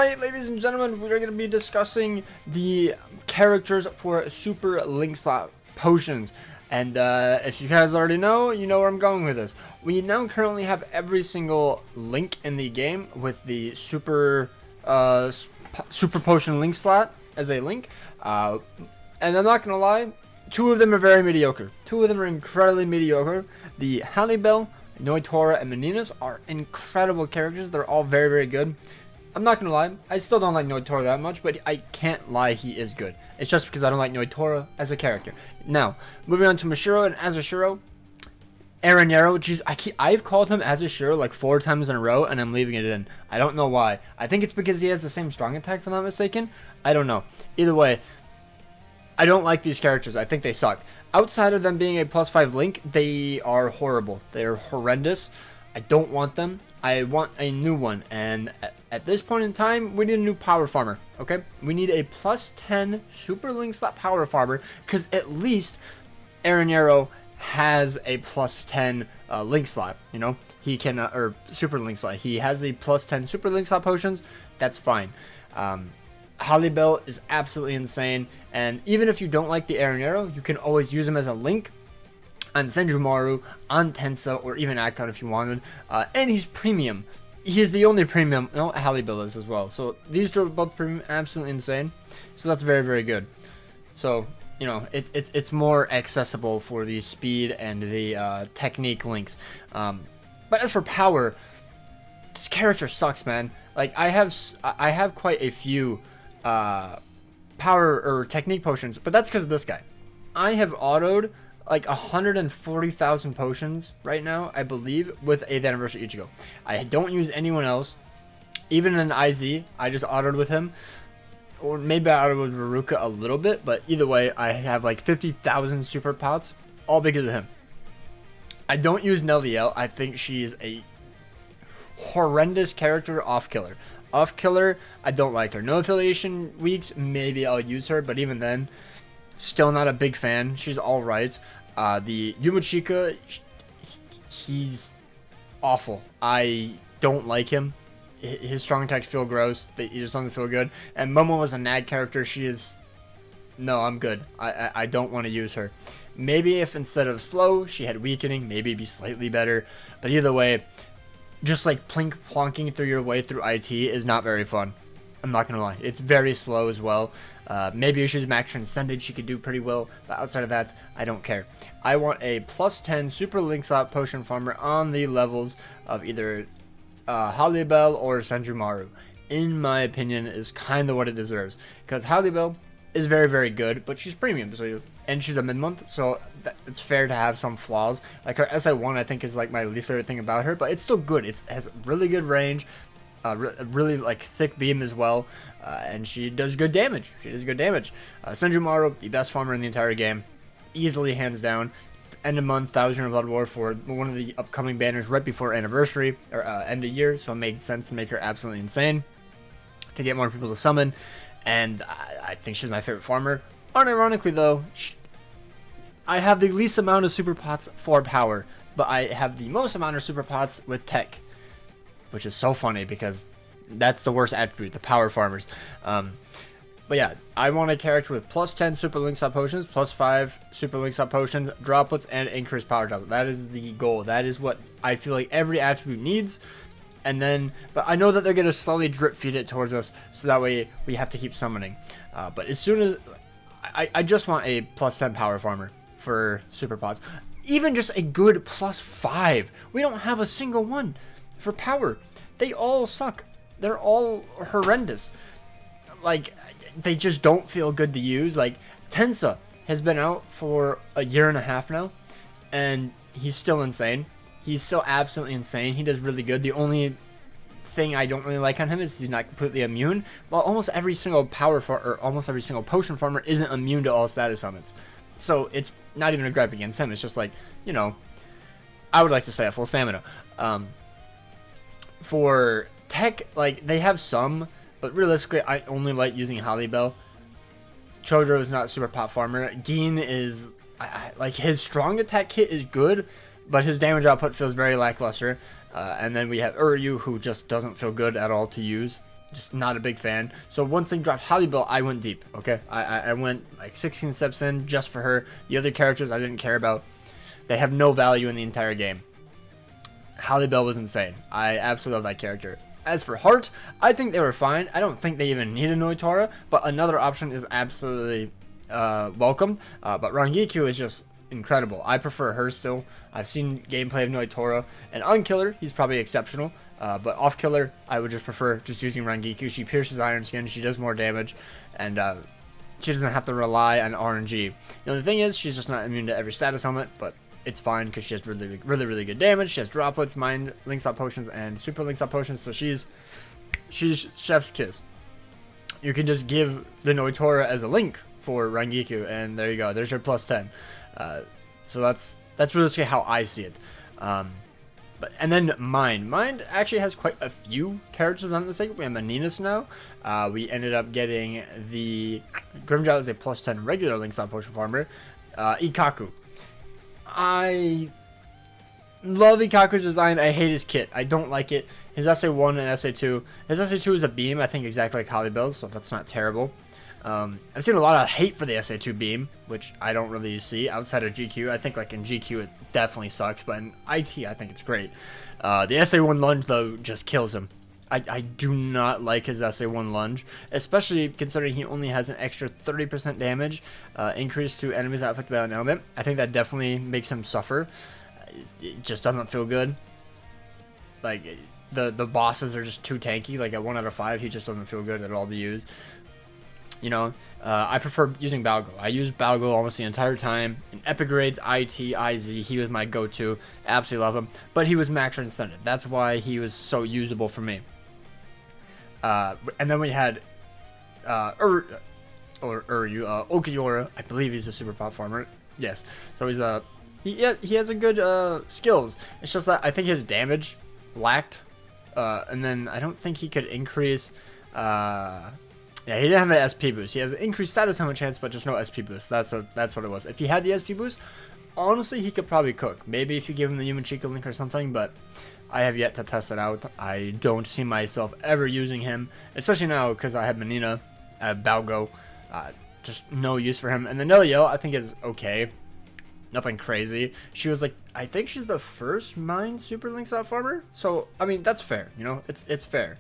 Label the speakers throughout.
Speaker 1: Alright, ladies and gentlemen, we're going to be discussing the characters for Super Link Slot Potions. And if you guys already know, you know where I'm going with this. We now currently have every single Link in the game with the Super Potion Link Slot as a Link. And I'm not going to lie, two of them are very mediocre. Two of them are incredibly mediocre. The Hallibell, Noitora, and Meninas are incredible characters. They're all very, very good. I'm not gonna lie, I still don't like Noitora that much, but I can't lie, he is good. It's just because I don't like Noitora as a character. Now, moving on to Mashiro and Azushiro. Aranero, jeez, I've called him Azushiro like 4 times in a row, and I'm leaving it in. I don't know why. I think it's because he has the same strong attack, if I'm not mistaken. I don't know. Either way, I don't like these characters. I think they suck. Outside of them being a +5 Link, they are horrible. They're horrendous. I don't want them. I want a new one, and at this point in time, we need a new power farmer, okay? We need a +10 Super Link Slot power farmer, because at least Aranero has a +10 Link Slot, you know? He can, or Super Link Slot. He has the +10 Super Link Slot potions. That's fine. Hallibell is absolutely insane, and even if you don't like the Aranero, you can always use him as a Link on Senjumaru, on Tensa, or even Akon if you wanted. And he's premium. He's the only premium. No, Hallibell is as well. So these two are both premium, absolutely insane. So that's very, very good. So, you know, it's more accessible for the speed and the technique links. But as for power, this character sucks, man. Like, I have quite a few power or technique potions, but that's because of this guy. I have autoed like 140,000 potions right now, I believe, with 8th Anniversary Ichigo. I don't use anyone else. Even in IZ, I just autoed with him. Or maybe I autoed with Veruca a little bit, but either way, I have like 50,000 super pots, all because of him. I don't use Neliel. I think she is a horrendous character off-killer. Off-killer, I don't like her. No affiliation weeks, maybe I'll use her, but even then, still not a big fan. She's alright. The Yumachika, he's awful. I don't like him. His strong attacks feel gross. He just doesn't feel good. And Momo was a nag character. She is... No, I'm good. I don't want to use her. Maybe if instead of slow, she had weakening, maybe it'd be slightly better. But either way, just like plonking through your way through IT is not very fun. I'm not gonna lie, it's very slow as well. Maybe if she's max transcended, she could do pretty well, but outside of that, I don't care. I want a +10 Super Link Slot Potion Farmer on the levels of either Hallibell or Senjumaru. In my opinion, is kind of what it deserves. Because Hallibell is very, very good, but she's premium, and she's a mid-month, so it's fair to have some flaws. Like her SI1, I think, is like my least favorite thing about her, but it's still good. It has really good range. Really like thick beam as well, and she does good damage. Senjumaru, the best farmer in the entire game, easily, hands down. End of month, 1000 Blood War for one of the upcoming banners right before anniversary or end of year, so it made sense to make her absolutely insane to get more people to summon, and I think she's my favorite farmer. Unironically though, I have the least amount of super pots for power, but I have the most amount of super pots with tech. Which is so funny because that's the worst attribute, the power farmers. But yeah, I want a character with +10 Super Link Slot Potions, +5 Super Link Slot Potions, droplets, and increased power drop. That is the goal. That is what I feel like every attribute needs. And then, but I know that they're going to slowly drip feed it towards us, so that way we have to keep summoning. But as soon as, I just want a +10 power farmer for super pots. Even just a good +5. We don't have a single one. For power, they all suck. They're all horrendous. Like, they just don't feel good to use. Like, Tensa has been out for a year and a half now, and he's still insane. He's still absolutely insane. He does really good. The only thing I don't really like on him is he's not completely immune. Well, almost every single almost every single potion farmer isn't immune to all status summons. So it's not even a gripe against him. It's just like, you know, I would like to stay at full stamina. For tech, like, they have some, but realistically, I only like using Hallibell. Chodro is not super pot farmer. Gin is, like, his strong attack kit is good, but his damage output feels very lackluster. And then we have Uryu, who just doesn't feel good at all to use. just not a big fan. So once they dropped Holly Bell, I went deep. Okay, I went like 16 steps in just for her. The other characters I didn't care about. They have no value in the entire game. Holly Bell was insane. I absolutely love that character. As for Heart, I think they were fine. I don't think they even need a Noitora, but another option is absolutely welcome. But Rangiku is just incredible. I prefer her still. I've seen gameplay of Noitora, and on killer, he's probably exceptional. But off killer, I would just prefer just using Rangiku. She pierces Iron Skin, she does more damage, and she doesn't have to rely on RNG. The only thing is, she's just not immune to every status helmet, but it's fine because she has really good damage. She has droplets, mind link stop potions, and super link stop potions. So she's chef's kiss. You can just give the Noitora as a link for Rangiku, and there you go. There's your plus 10. So that's realistically how I see it. And then Mind actually has quite a few characters, if I'm not mistaken. We have Maninas now. We ended up getting the Grimjow as a plus 10 regular link stop potion farmer. Ikaku. I love Ikaku's design. I hate his kit. I don't like it. His SA1 and SA2. His SA2 is a beam, I think exactly like Holly Bell's, so that's not terrible. I've seen a lot of hate for the SA2 beam, which I don't really see outside of GQ. I think like in GQ it definitely sucks, but in IT I think it's great. The SA1 lunge though just kills him. I do not like his SA1 lunge, especially considering he only has an extra 30% damage increase to enemies affected by an element. I think that definitely makes him suffer. It just doesn't feel good. Like, the bosses are just too tanky. Like, at 1 out of 5, he just doesn't feel good at all to use. You know, I prefer using Balgo. I used Balgo almost the entire time. In Epic Raids, IT, IZ, he was my go-to. Absolutely love him. But he was max incented. That's why he was so usable for me. And then we had Okiora. I believe he's a super pop farmer. Yes. So he has a good skills. It's just that I think his damage lacked. And then I don't think he could increase. Yeah, he didn't have an SP boost. He has an increased status helmet chance, but just no SP boost. That's what it was. If he had the SP boost, honestly, he could probably cook. Maybe if you give him the Human Chica link or something, but I have yet to test it out. I don't see myself ever using him, especially now because I have Menina, I have Balgo. Just no use for him. And the Nelliel, I think, is okay. Nothing crazy. She was like, I think she's the first Mind Super Link Stop farmer. So, I mean, that's fair. You know, it's fair.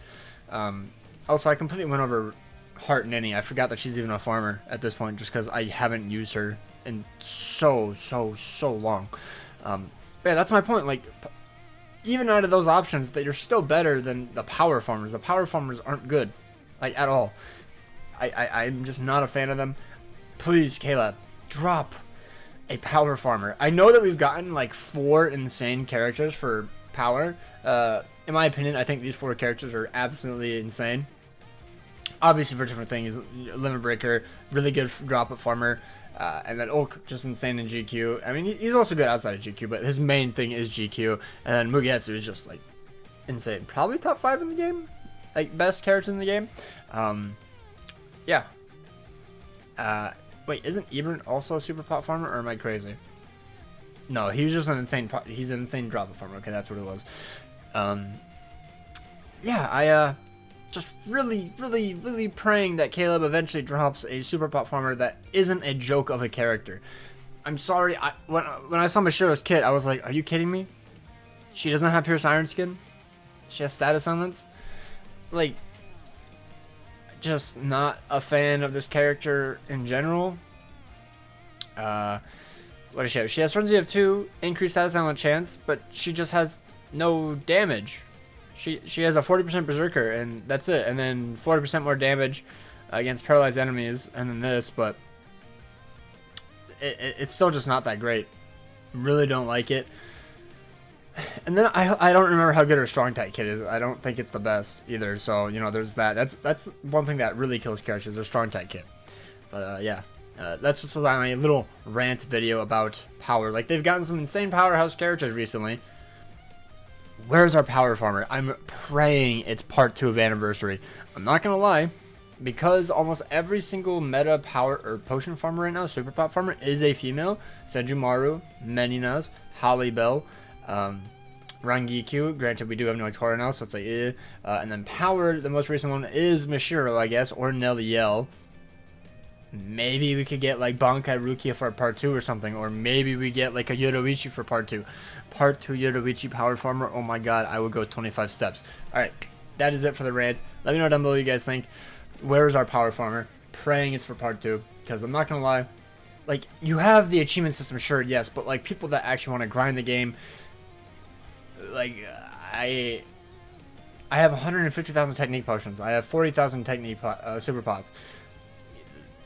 Speaker 1: Also, I completely went over Heart Ninny. I forgot that she's even a farmer at this point just because I haven't used her in so long. But yeah, that's my point. Like, even out of those options, that you're still better than the power farmers. The power farmers aren't good, like, at all. I'm just not a fan of them. Please, KLAB, drop a power farmer. I know that we've gotten like 4 insane characters for power. In my opinion, I think these 4 characters are absolutely insane. Obviously for different things. Limit Breaker, really good drop-up farmer. And then Ulk, just insane in GQ. I mean, he's also good outside of GQ, but his main thing is GQ. And then Mugetsu is just, like, insane. Probably top 5 in the game. Like, best character in the game. Yeah. Wait, isn't Ebron also a super pop farmer, or am I crazy? No, he was just an insane... He's an insane drop-up farmer. Okay, that's what it was. Yeah, I, just really praying that KLAB eventually drops a super pop farmer that isn't a joke of a character. I'm sorry, when I saw Mashiro's kit, I was like, are you kidding me? She doesn't have Pierce Iron Skin? She has status elements? Like, just not a fan of this character in general. What does she have? She has Frenzy of 2, increased status element chance, but she just has no damage. She has a 40% Berserker, and that's it. And then 40% more damage against paralyzed enemies, and then this, but it's still just not that great. Really don't like it. And then I don't remember how good her strong type kit is. I don't think it's the best either. So, you know, there's that. That's one thing that really kills characters, their strong type kit. But yeah. That's just my little rant video about power. Like, they've gotten some insane powerhouse characters recently. Where's our power farmer? I'm praying it's part 2 of Anniversary. I'm not gonna lie, because almost every single meta power or potion farmer right now, super pop farmer, is a female. Senjumaru, Meninas, Holly Bell, Rangiku. Granted, we do have Noitora now, so it's like, eh. And then Power, the most recent one is Mishiro, I guess, or Neliel. Maybe we could get like Bankai Rukia for part 2 or something, or maybe we get like a Yoruichi for part 2. Part 2 Yoruichi Power Farmer. Oh my god, I would go 25 steps. Alright, that is it for the raid. Let me know down below what you guys think. Where is our Power Farmer? Praying it's for part 2, because I'm not gonna lie. Like, you have the achievement system, sure, yes, but like people that actually want to grind the game, like, I have 150,000 technique potions. I have 40,000 technique super pots.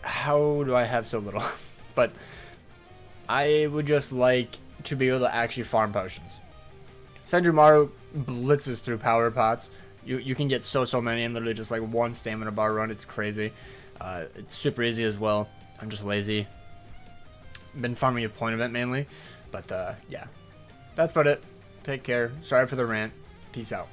Speaker 1: How do I have so little? But I would just like to be able to actually farm potions. Senjumaru blitzes through power pots. You can get so many in literally just like one stamina bar run. It's crazy. It's super easy as well. I'm just lazy. Been farming a point event mainly. But yeah, that's about it. Take care. Sorry for the rant. Peace out.